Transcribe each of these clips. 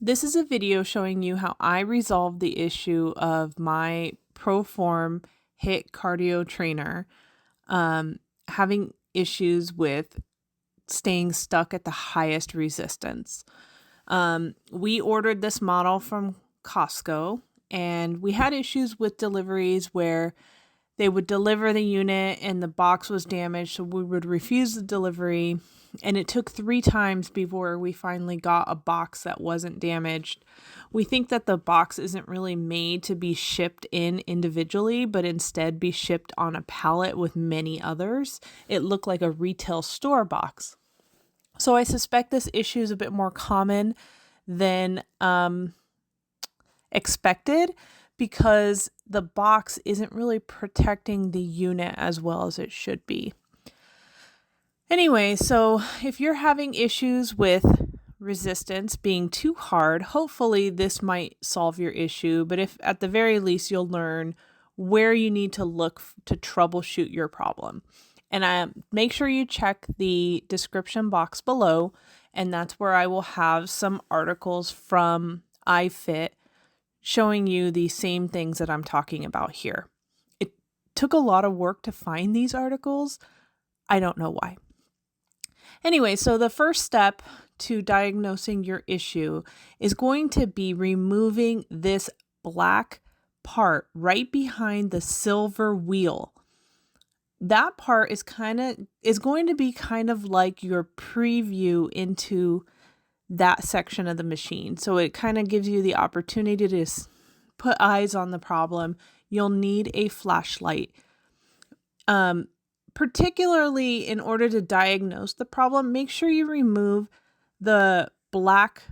This is a video showing you how I resolved the issue of my Proform HIIT cardio trainer having issues with staying stuck at the highest resistance. We ordered this model from Costco, and we had issues with deliveries where they would deliver the unit and the box was damaged, so we would refuse the delivery. And it took 3 times before we finally got a box that wasn't damaged. We think that the box isn't really made to be shipped in individually, but instead be shipped on a pallet with many others. It looked like a retail store box. So I suspect this issue is a bit more common than expected, because the box isn't really protecting the unit as well as it should be. Anyway, so if you're having issues with resistance being too hard, hopefully this might solve your issue. But if at the very least, you'll learn where you need to look to troubleshoot your problem. And make sure you check the description box below, and that's where I will have some articles from HIIT showing you the same things that I'm talking about here. It took a lot of work to find these articles. I don't know why. Anyway, so the first step to diagnosing your issue is going to be removing this black part right behind the silver wheel. That part is going to be kind of like your preview into that section of the machine. So it kind of gives you the opportunity to put eyes on the problem. You'll need a flashlight. Particularly in order to diagnose the problem, make sure you remove the black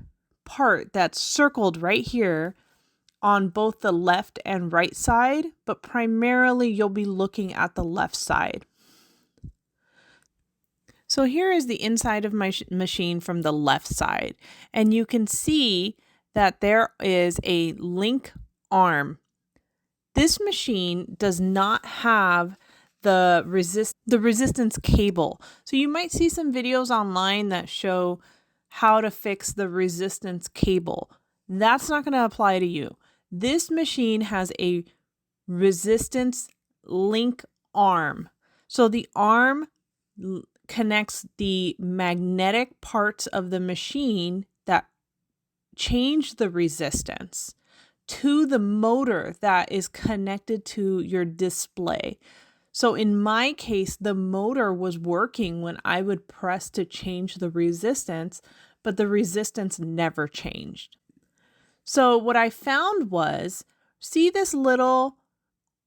part that's circled right here on both the left and right side, but primarily you'll be looking at the left side. So here is the inside of my machine from the left side, and you can see that there is a link arm. This machine does not have the resistance cable. So you might see some videos online that show how to fix the resistance cable. That's not going to apply to you. This machine has a resistance link arm. So the arm connects the magnetic parts of the machine that change the resistance to the motor that is connected to your display. So in my case, the motor was working when I would press to change the resistance, but the resistance never changed. So what I found was, see this little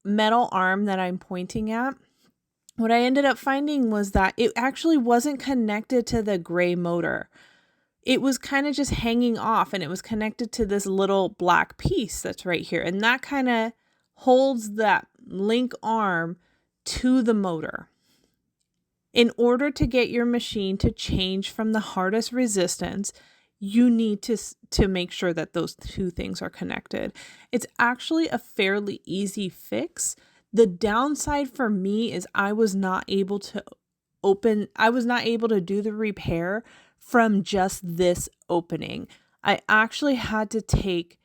metal arm that I'm pointing at? What I ended up finding was that it actually wasn't connected to the gray motor. It was kind of just hanging off, and it was connected to this little black piece that's right here. And that kind of holds that link arm to the motor. In order to get your machine to change from the hardest resistance, you need to make sure that those two things are connected. It's actually a fairly easy fix. The downside for me is I was not able to do the repair from just this opening. I actually had to take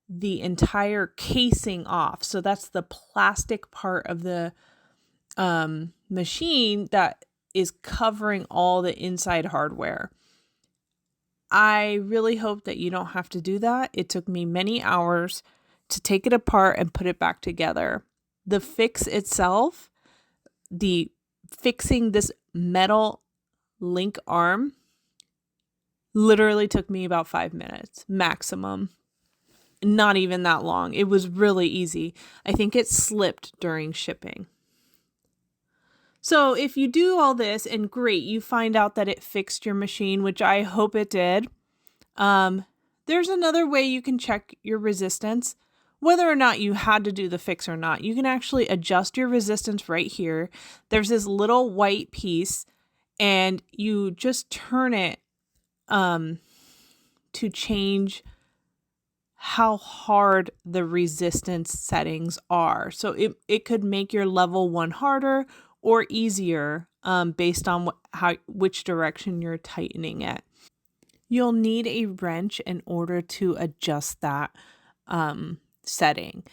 the entire casing off. So that's the plastic part of the machine that is covering all the inside hardware. I really hope that you don't have to do that. It took me many hours to take it apart and put it back together. The fix itself, the fixing this metal link arm, literally took me about 5 minutes maximum. Not even that long. It was really easy. I think it slipped during shipping. So if you do all this and great, you find out that it fixed your machine, which I hope it did. There's another way you can check your resistance, whether or not you had to do the fix or not. You can actually adjust your resistance right here. There's this little white piece, and you just turn it to change how hard the resistance settings are. So it could make your level 1 harder or easier based on which direction you're tightening it. you'll need a wrench in order to adjust that setting.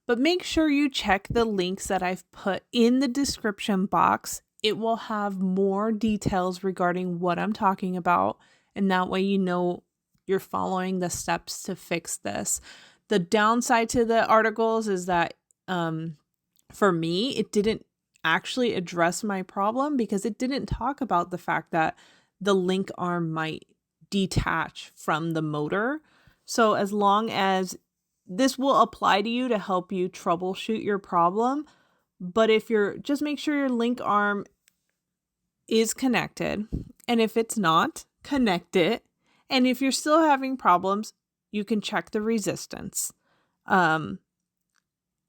But make sure you check the links that I've put in the description box. It will have more details regarding what I'm talking about, and that way you know you're following the steps to fix this. The downside to the articles is that for me, it didn't actually address my problem because it didn't talk about the fact that the link arm might detach from the motor. So as long as this will apply to you to help you troubleshoot your problem, but if you're just make sure your link arm is connected, and if it's not, connect it. And if you're still having problems, you can check the resistance. And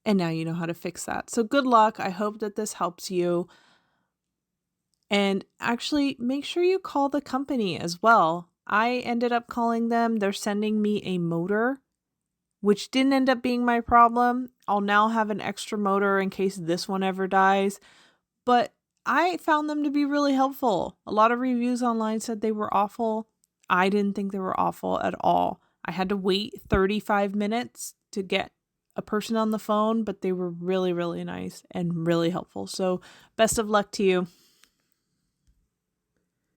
now you know how to fix that. So good luck. I hope that this helps you. And actually, make sure you call the company as well. I ended up calling them. They're sending me a motor, which didn't end up being my problem. I'll now have an extra motor in case this one ever dies. But I found them to be really helpful. A lot of reviews online said they were awful. I didn't think they were awful at all. I had to wait 35 minutes to get a person on the phone, but they were really, really nice and really helpful. So best of luck to you.